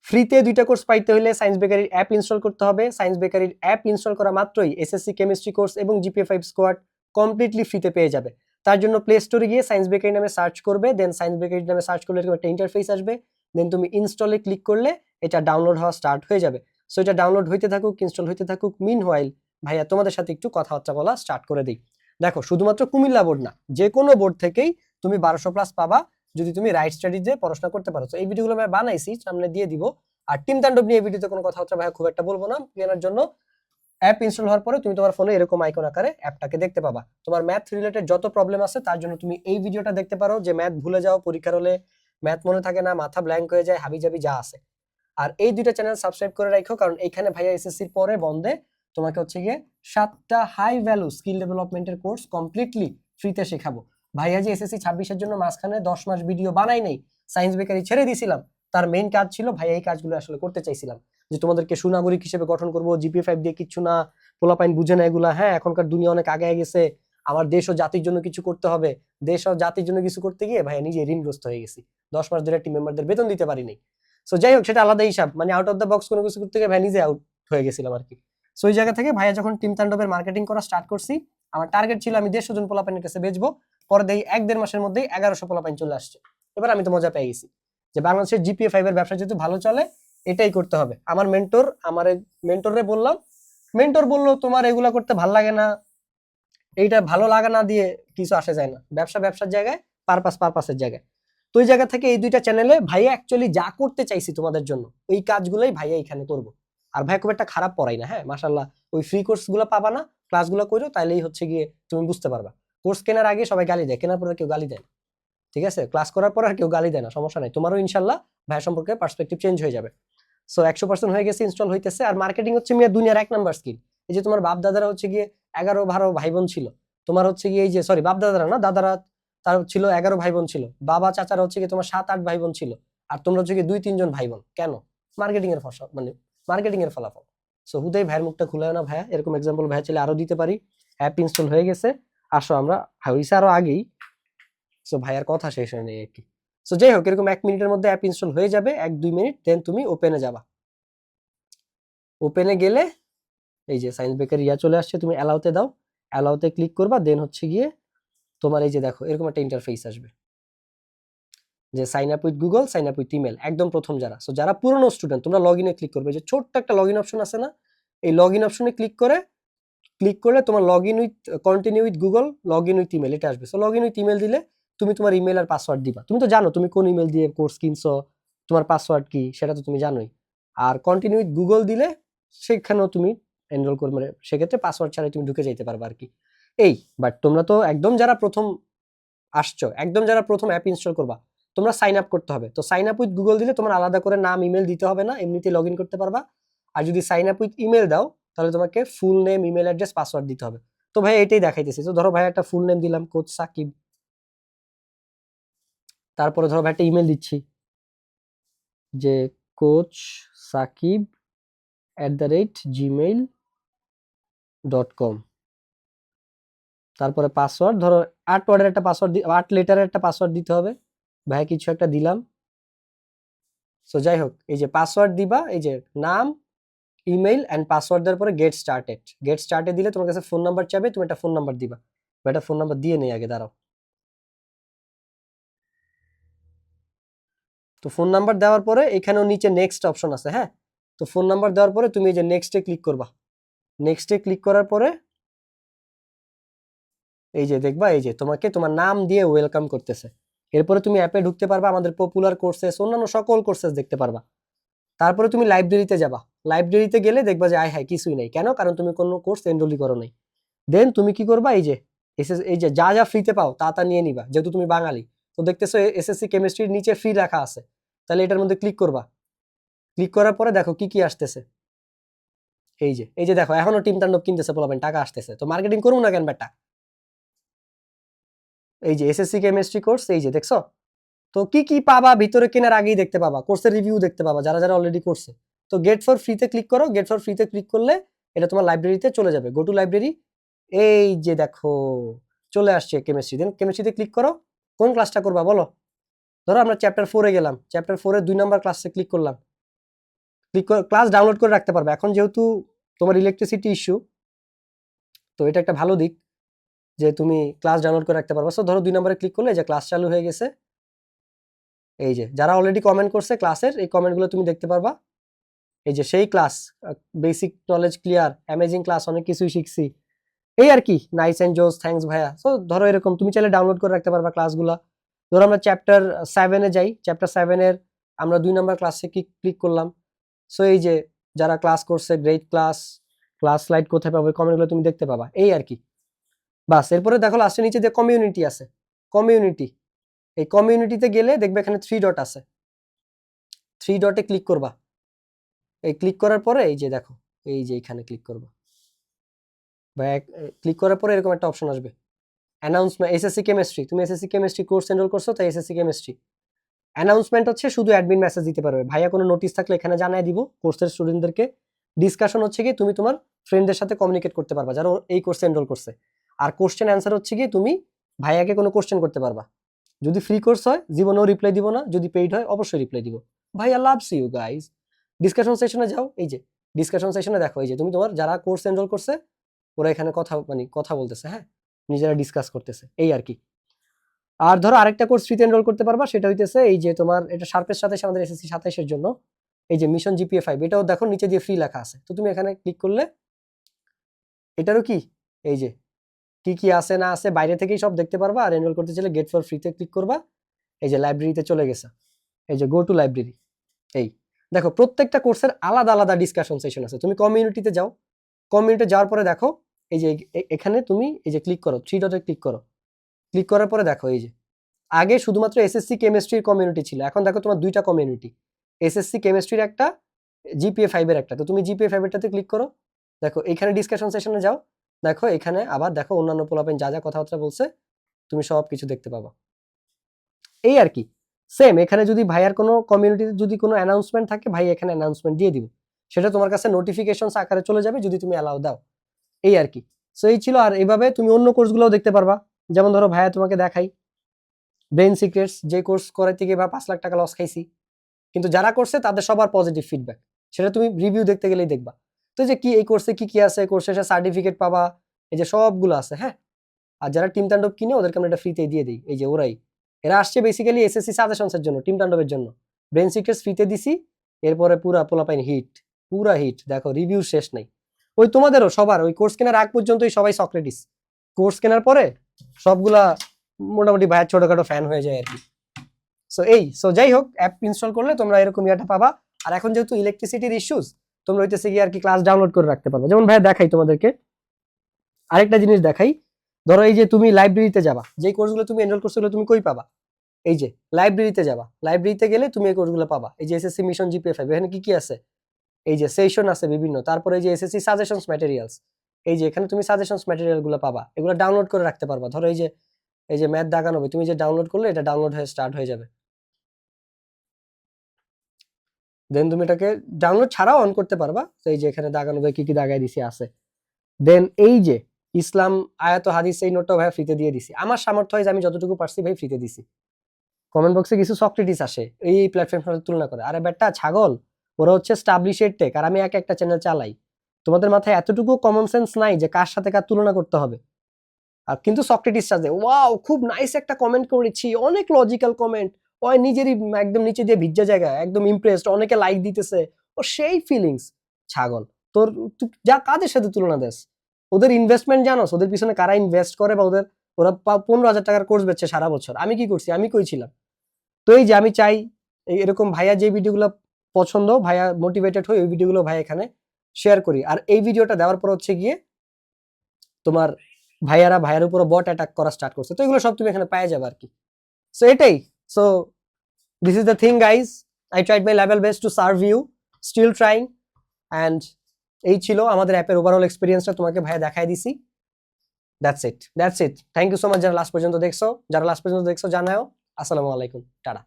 ফ্রিতে 2টা কোর্স পাইতে হলে সায়েন্স বেকারির অ্যাপ ইনস্টল করতে হবে। সায়েন্স বেকারির অ্যাপ ইনস্টল করা মাত্রই এসএসসি কেমিস্ট্রি কোর্স এবং জিপিএ 5 স্কোয়াড কমপ্লিটলি ফ্রিতে পেয়ে যাবে। তার জন্য প্লে স্টোরে গিয়ে সায়েন্স বেকারি নামে সার্চ করবে, দেন সায়েন্স বেকারি নামে সার্চ করলে এরকম একটা ইন্টারফেস আসবে, দেন তুমি ইনস্টলে ক্লিক করলে এটা ডাউনলোড হওয়া স্টার্ট হয়ে যাবে। সো এটা ডাউনলোড হইতে থাকুক, ইনস্টল হইতে থাকুক, মিনওয়াইল ভাইয়া তোমাদের সাথে একটু কথাবার্তা বলা স্টার্ট করে দিই। দেখো, শুধুমাত্র কুমিল্লা বোর্ড না, যে কোনো বোর্ড থেকেই তুমি 1200+ পাবা যদি তুমি রাইট স্টাডিজে পড়াশোনা করতে পারো। তো এই ভিডিওগুলো আমি বানাইছি, সামনে দিয়ে দিব। আর টিম তাণ্ডব নিয়ে ভিডিওতে কোনো কথাবার্তা ভাইয়া খুব একটা বলবো না, কেনার জন্য অ্যাপ ইনস্টল হওয়ার পরে তুমি তোমার ফোনে এরকম আইকন আকারে অ্যাপটাকে দেখতে পাবা। তোমার ম্যাথ রিলেটেড যত প্রবলেম আছে তার জন্য তুমি এই ভিডিওটা দেখতে পারো, যে ম্যাথ ভুলে যাও, পরীক্ষার হলে ম্যাথ মনে থাকে না, মাথা ব্ল্যাঙ্ক হয়ে যায়, হাবিজাবি যা আছে। আর এই দুইটা চ্যানেল সাবস্ক্রাইব করে রাখো, কারণ এইখানে ভাইয়া এসএসসির পরে বন্ধে তোমাকে হচ্ছে গিয়ে 7টা হাই ভ্যালু স্কিল ডেভেলপমেন্টের কোর্স কমপ্লিটলি ফ্রিতে শেখাবো। ভাইয়া যে এসএসসি 26-এর জন্য মাঝখানে 10 মাস ভিডিও বানাই নেই, সায়েন্স বেকারি ছেড়ে দিয়েছিলাম, তার মেইন কাজ ছিল ভাইয়া এই কাজগুলো আসলে করতে চাইছিলাম, যে তোমাদেরকে সুনাগরিক হিসেবে গঠন করবো। জিপিএ 5 দিয়ে কিচ্ছু না, পোলাপাইন বুঝে না এগুলা। হ্যাঁ, এখনকার দুনিয়া অনেক আগে গেছে, আমার দেশ ও জাতির জন্য কিছু করতে হবে। দেশ ও জাতির জন্য কিছু করতে গিয়ে ভাইয়া নিজে ঋণগ্রস্ত হয়ে গেছি, 10 মাস ধরে টিম মেম্বারদের বেতন দিতে পারিনি। সো যাই হোক, সেটা আলাদা হিসাব, মানে আউট অফ দ্য বক্স কোনো কিছু করতে গিয়ে ভাই নিজে আউট হয়ে গেছিলাম আর কি। সো ওই জায়গা থেকে ভাইয়া যখন টিম তাণ্ডবের মার্কেটিং করা স্টার্ট করছি, আমার টার্গেট ছিল আমি 150 জন পোলাপাইনের কাছে বেচবো। পরে দেখি 1-1.5 মাসের মধ্যেই 1100 পোলাপাইন চলে আসছে। এবার আমি তো মজা পেয়ে গেছি যে বাংলাদেশের জিপিএ 5 এর ব্যবসা যেহেতু ভালো চলে, এটাই করতে হবে। আমার মেন্টরে বললাম, মেন্টর বললো তোমার এগুলা করতে ভাল লাগে না, এইটা ভালো লাগা না দিয়ে কিছু আসে যায় না, ব্যবসার জায়গায়, পারপাসের জায়গায়। তো ওই জায়গা থেকে এই দুইটা চ্যানেলে ভাইয়া অ্যাকচুয়ালি যা করতে চাইছি তোমাদের জন্য, ওই কাজগুলোই ভাইয়া এখানে করবো। আর ভাইয়া খুব একটা খারাপ পড়াই না, হ্যাঁ মাশাআল্লাহ। ওই ফ্রি কোর্স গুলো পাবা না, ক্লাসগুলো করো, তাইলেই হচ্ছে গিয়ে তুমি বুঝতে পারবা। কোর্স কেনার আগে সবাই গালি দেয়, কেনার পরে কেউ গালি দেয় না, ঠিক আছে? ক্লাস করার পর আর কেউ গালি দেয় না, সমস্যা নাই। তোমারও ইনশাল্লাহ ভাইয়া সম্পর্কে পার্সপেক্টিভ চেঞ্জ হয়ে যাবে। সো 100% হয়ে গেছে, ইনস্টল হইতেছে। আর মার্কেটিং হচ্ছে মিয়া দুনিয়ার 1 নাম্বার স্কিল। এই যে তোমার বাপ দাদারা হচ্ছে গিয়ে 11-12 ভাই বোন ছিল, তোমার হচ্ছে গিয়ে এই যে সরি বাপ দাদারা না, দাদারা তার ছিল 11 ভাই বোন ছিল, বাবা চাচারা হচ্ছে গিয়ে তোমার 7-8 ভাই বোন ছিল, আর তোমরা হচ্ছে গিয়ে 2-3 জন ভাই বোন। কেন? মার্কেটিং এর ফসল, মানে মার্কেটিং এর ফলাফল। সো হুদাই ভাইয়ের মুখটা খুলে না ভাইয়া, এরকম এক্সাম্পল ভাইয়া চাইলে আরো দিতে পারি। অ্যাপ ইনস্টল হয়ে গেছে, আসো আমরা হইছে আরো আগেই। সো ভাইয়ার কথা শেষ হয় নাই আর কি। সো যাই হোক, এরকম 1 মিনিটের মধ্যে অ্যাপ ইনস্টল হয়ে যাবে, 1-2 মিনিট, দেন তুমি ওপেনে যাবা। ওপেনে গেলে এই যে সায়েন্স বেকার ইয়া চলে আসছে, তুমি অ্যালাউতে দাও, অ্যালাউতে ক্লিক করবা, দেন হচ্ছে গিয়ে তোমার এই যে দেখো এরকম একটা ইন্টারফেস আসবে, যে sign up with Google, sign up with email, একদম প্রথম যারা। সো যারা পুরনো স্টুডেন্ট, তোমরা লগ ইনে ক্লিক করবে, যে ছোট্ট একটা লগ ইন অপশন আছে না, এই লগ ইন অপশনে ক্লিক করলে তোমার log in with continue with Google, log in with email এটা আসবে। So log in with email দিলে তুমি তোমার ইমেল আর পাসওয়ার্ড দিবা। তুমি তো জানো তুমি কোন ইমেল দিয়ে কোর্স কিনছো, তোমার পাসওয়ার্ড কি সেটা তো তুমি জানোই। আর কন্টিনিউ উইথ গুগল দিলে সেখানেও তুমি এনরোল করবে, মানে সেক্ষেত্রে পাসওয়ার্ড ছাড়াই তুমি ঢুকে যাইতে পারবে আর কি। এই বাট তোমরা তো একদম যারা প্রথম আসছো, একদম যারা প্রথম অ্যাপ ইনস্টল করবা, তোমরা সাইন আপ করতে হবে। তো সাইন আপ উইথ গুগল দিলে তোমার আলাদা করে নাম ইমেল দিতে হবে না, এমনিতেই লগ ইন করতে পারবা। আর যদি সাইন আপ উইথ ইমেল দাও, তাহলে তোমাকে full name, email address, password দিতে হবে। তো ভাই এটাই দেখাইতেছি। তো ধরো ভাই একটা ফুল নেম দিলাম কোচ সাকিব, তারপরে ধরো ভাই একটা ইমেল দিচ্ছি, যে কোচ সাকিব @gmail.com। তারপরে পাসওয়ার্ড ধরো 8 ওয়ার্ডের একটা পাসওয়ার্ড, 8 লেটারের একটা পাসওয়ার্ড দিতে হবে। ভাই কিছু একটা দিলাম। সো যাই হোক, এই যে পাসওয়ার্ড দিবা, এই যে নাম, ইমেল এন্ড পাসওয়ার্ড দেওয়ার পরে গেট স্টার্টেড দিলে তোমার কাছে ফোন নাম্বার চাইবে, তুমি একটা ফোন নাম্বার দিবা। বা একটা ফোন নাম্বার দিয়ে নেই আগে, দাঁড়াও। তো ফোন নাম্বার দেওয়ার পরে এখানেও নিচে নেক্সট অপশন আছে, হ্যাঁ। তো ফোন নাম্বার দেওয়ার পরে তুমি এই যে নেক্সটে ক্লিক করবা। নেক্সটে ক্লিক করার পরে এই যে দেখবা, এই যে তোমাকে তোমার নাম দিয়ে ওয়েলকাম করতেছে। এরপরে তুমি অ্যাপে ঢুকতে পারবা, আমাদের পপুলার কোর্সেস, অন্যান্য সকল কোর্সেস দেখতে পারবা। তারপরে তুমি লাইব্রেরিতে যাবা। লাইব্রেরিতে গেলে দেখবা যে আয় হায় কিছুই নাই। কেন? কারণ তুমি কোনো কোর্স এনরোলই করো নাই। দেন তুমি কি করবা, এই যে এই যে যা যা ফ্রিতে পাও তা তা নিয়ে নিবা, যেহেতু তুমি বাঙালি। তো দেখতেছো এসএসসি কেমিস্ট্রির নিচে ফ্রি রাখা আছে, তাহলে এটার মধ্যে ক্লিক করবা। ক্লিক করার পরে দেখো কি কি আসতেছে। এই যে দেখো এখনো টিম তাণ্ডব কিনতেছে, পোলাবেন টাকা আসতেছে। তো মার্কেটিং করুন না কেন বেটা? এই যে এসএসসি কেমিস্ট্রি কোর্স, এই যে দেখছো। তো কি কি পাবা ভিতরে কেনার আগেই দেখতে পাবা, কোর্সের রিভিউ দেখতে পাবা যারা যারা অলরেডি করছে। তো গেট ফর ফ্রিতে ক্লিক করো। গেট ফর ফ্রিতে ক্লিক করলে এটা তোমার লাইব্রেরিতে চলে যাবে। গো টু লাইব্রেরি, এই যে দেখো চলে আসছে কেমিস্ট্রি। দেন কেমিস্ট্রিতে ক্লিক করো। কোন ক্লাসটা করবা বলো? ধরো আমরা চ্যাপ্টার 4-এ গেলাম, চ্যাপ্টার 4-এর 2 নাম্বার ক্লাসে ক্লিক করলাম। ক্লাস ডাউনলোড করে রাখতে পারবে। এখন যেহেতু তোমার ইলেকট্রিসিটি ইস্যু, তো এটা একটা ভালো দিক যে তুমি ক্লাস ডাউনলোড করে রাখতে পারবা। সো ধরো 2 নম্বরে ক্লিক করলে যে ক্লাস চালু হয়ে গেছে, এই যে যারা অলরেডি কমেন্ট করছে ক্লাসের, এই কমেন্টগুলো তুমি দেখতে পারবা। এই যে সেই class, basic knowledge clear, amazing class, অনেক কিছুই শিখছি, এই আর কি, নাইস এন্ড জোস, থ্যাঙ্কস ভাইয়া। সো ধরো এরকম তুমি চাইলে ডাউনলোড করে রাখতে পারবা ক্লাসগুলা। ধরো আমরা চ্যাপ্টার 7-এ যাই, চ্যাপ্টার 7-এর আমরা 2 নম্বর ক্লাসে ক্লিক করলাম। সো এই যে যারা ক্লাস করছে, গ্রেট ক্লাস, ক্লাস স্লাইড কোথায় পাবো, কমেন্টগুলো তুমি দেখতে পাবা, এই আর কি। বাস, এরপরে দেখো লাস্টে নিচে যে কমিউনিটি আছে, কমিউনিটি, এই কমিউনিটিতে গেলে দেখবে এখানে 3 ডট আছে, 3 ডটে ক্লিক করবা। এই ক্লিক করার পরে এই যে দেখো, এই যে এখানে ক্লিক করবা, বা ক্লিক করার পরে এরকম একটা অপশন আসবে, অ্যানাউন্সমেন্ট, এসএসসি কেমিস্ট্রি, তুমি এসএসসি কেমিস্ট্রি কোর্স এনরোল করছো, তাই এসএসসি কেমিস্ট্রি। অ্যানাউন্সমেন্ট হচ্ছে শুধু অ্যাডমিন মেসেজ দিতে পারবে, ভাইয়া কোনো নোটিশ থাকলে এখানে জানাই দিব কোর্সের স্টুডেন্টদেরকে। ডিসকাশন হচ্ছে কি তুমি তোমার ফ্রেন্ডদের সাথে কমিউনিকেট করতে পারবা যারা এই কোর্সে এনরোল করছে। আর কোশ্চেন অ্যান্সার হচ্ছে কি তুমি ভাইয়াকে কোনো কোশ্চেন করতে পারবা। যদি ফ্রি কোর্স হয় জীবনেও রিপ্লাই দিব না, যদি পেইড হয় অবশ্যই রিপ্লাই দিব। ভাইয়া লাভস ইউ গাইজ। ডিসকাশন সেশনে যাও, এই যে ডিসকাশন সেশনে দেখো, এই যে তুমি তোমার যারা কোর্স এনরোল করছে ওরা এখানে কথা বলতেছে, হ্যাঁ, নিজেরা ডিসকাস করতেছে, এই আর কি। আর ধরো আরেকটা কোর্স ফ্রিতে এনরোল করতে পারবা, সেটা হইতেছে এই যে তোমার, এটা শার্পের সাথে আমাদের এসএসসি 27-এর জন্য, এই যে মিশন জিপিএ 5, এটাও দেখো নিচে দিয়ে ফ্রি লেখা আছে। তো তুমি এখানে ক্লিক করলে এটারও কি, এই যে কি কি আছে না আছে বাইরে থেকেই সব দেখতে পারবা। আর এনরোল করতে চাইলে গেট ফর ফ্রিতে ক্লিক করবা, এই যে লাইব্রেরিতে চলে গেছে, এই যে গো টু লাইব্রেরি। এই দেখো প্রত্যেকটা কোর্সের আলাদা আলাদা ডিসকাশন সেশন আছে। তুমি কমিউনিটিতে যাও, কমিউনিটি যাওয়ার পরে দেখো এই যে এখানে তুমি এই যে ক্লিক করো, 3 ডটে ক্লিক করো। ক্লিক করার পরে দেখো এই যে আগে শুধুমাত্র এসএসসি কেমিস্ট্রির কমিউনিটি ছিল, এখন দেখো তোমার 2টা কমিউনিটি, এসএসসি কেমিস্ট্রির একটা, জিপিএ 5-এর একটা। তো তুমি জিপিএ 5-এরটাতে ক্লিক করো, দেখো এখানে ডিসকাশন সেশনে যাও, দেখো এখানে আবার দেখো অন্যান্য পোলাপেন যা যা কথাবার্তা বলছে তুমি সব কিছু দেখতে পাবা, এই আর কি। সেম এখানে যদি ভাইয়ার কোনো কমিউনিটিতে যদি কোনো অ্যানাউন্সমেন্ট থাকে, ভাই এখানে অ্যানাউন্সমেন্ট দিয়ে দিব, সেটা তোমার কাছে নোটিফিকেশনস আকারে চলে যাবে যদি তুমি অ্যালাউ দাও, এই আর কি। সো এই ছিল। আর এইভাবে তুমি অন্য কোর্সগুলোও দেখতে পারবা। যেমন ধরো ভাইয়া তোমাকে দেখাই ব্রেন সিক্রেটস, যে কোর্স করাতে গিয়ে বা 5 লাখ টাকা লস খাইছি, কিন্তু যারা করছে তাদের সবার পজিটিভ ফিডব্যাক, সেটা তুমি রিভিউ দেখতে গেলেই দেখবা। তো যে কি এই কোর্সে কি কি আছে, কোর্সে সার্টিফিকেট পাবা, এই যে সবগুলো আছে, হ্যাঁ। আর যারা টিম তাণ্ডব কিনে ওদেরকে আমরা এটা ফ্রিতে দিয়ে দিই, এই যে ওরাই, এরা আসছে বেসিক্যালি এসএসসি সাজেশনসের জন্য, টিম তাণ্ডবের জন্য। ব্রেন সিক্রেটস ফ্রিতে দিছি, এরপরে পুরা পোলাপাইন হিট, পুরা হিট, দেখো রিভিউ শেষ নাই। ওই তোমাদেরও সবার ওই কোর্স কেনার আগ পর্যন্তই সবাই সক্রেটিস, কোর্স কেনার পরে সবগুলা মোটামুটি ভাইয়ের ছোটখাটো ফ্যান হয়ে যায় আর কি। সো যাই হোক, অ্যাপ ইনস্টল করলে তোমরা এরকম ইয়াটা পাবা। আর এখন যেহেতু ইলেকট্রিসিটির ইস্যুস, তোমরা হইতেছে গিয়ে আর কি ক্লাস ডাউনলোড করে রাখতে পারবে। যেমন ভাইয়া দেখাই তোমাদেরকে আরেকটা জিনিস দেখাই, ধরো এই যে তুমি লাইব্রেরিতে যাবা, যে কোর্সগুলো তুমি এনরোল করছো তুমি কই পাবা, এই যে লাইব্রেরিতে যাবা, লাইব্রেরিতে গেলে তুমি এই কোর্সগুলো পাবা। এই যে এসএসসি মিশন জিপিএ 5, এখানে কি কি আছে, এই যে সেশন আছে বিভিন্ন, তারপরে এই যে এসএসসি সাজেশনস ম্যাটেরিয়ালস, এই যে এখানে তুমি সাজেশনস ম্যাটেরিয়াল গুলো পাবা, এগুলো ডাউনলোড করে রাখতে পারবা। ধরো এই যে ম্যাথ দাগানো, তুমি যে ডাউনলোড করলে এটা ডাউনলোড হয়ে স্টার্ট হয়ে যাবে, দেন তুমি এটাকে ডাউনলোড ছাড়াও অন করতে পারবা। তো এই যে এখানে দাগানো কি কি দাগাই দিছি আছে। দেন এই যে ইসলাম আয়াত হাদিস, এই নোটটা ভাই ফ্রিতে দিয়ে দিছি, আমার সামর্থ্য হয় আমি যতটুকু পারছি ভাই ফ্রিতে দিছি। কমেন্ট বক্সে কিছু সক্রেটিস আসে এই প্ল্যাটফর্মের সাথে তুলনা করে, আরে বেটা ছাগল, ওরা হচ্ছে স্টাবলিশেড টেক আর আমি একটা চ্যানেল চালাই। তোমাদের মাথায় এতটুকু কমন সেন্স নাই যে কার সাথে কার তুলনা করতে হবে। আর কিন্তু সক্রেটিস সাজে ওয়াও খুব নাইস একটা কমেন্ট করেছি, অনেক লজিক্যাল কমেন্ট, ওই নিজেরই একদম নিচে দিয়ে ভিজা জায়গা, একদম ইমপ্রেসড, অনেকে লাইক দিতেছে, ও সেই ফিলিংস। ছাগল তোর, যা কাদের সাথে তুলনা দেস, ওদের ইনভেস্টমেন্ট জানোস, ওদের পিছনে কারা ইনভেস্ট করে, বা ওরা 15,000 টাকার কোর্স বেচছে সারা বছর, আমি কি করছি, আমি কই ছিলাম। তো এই যে আমি চাই এরকম ভাইয়া যে ভিডিওগুলো পছন্দ, ভাইয়া মোটিভেটেড হই, ওই ভিডিওগুলো ভাই এখানে শেয়ার করি। আর এই ভিডিওটা দেওয়ার পর হচ্ছে গিয়ে তোমার ভাইয়ার উপর বট অ্যাটাক করা স্টার্ট করছে, তো এগুলো সব তুমি এখানে পেয়ে যাবে আর কি। সো এটাই, so this is the thing guys, I tried my level best to serve you, still trying. And এই ছিল আমাদের অ্যাপের ওভারঅল এক্সপিরিয়েন্সটা, তোমাকে ভাইয়া দেখাই দিছি। That's it. Thank you so much যারা লাস্ট পর্যন্ত দেখছো, জানাও আসসালামু আলাইকুম, টাটা।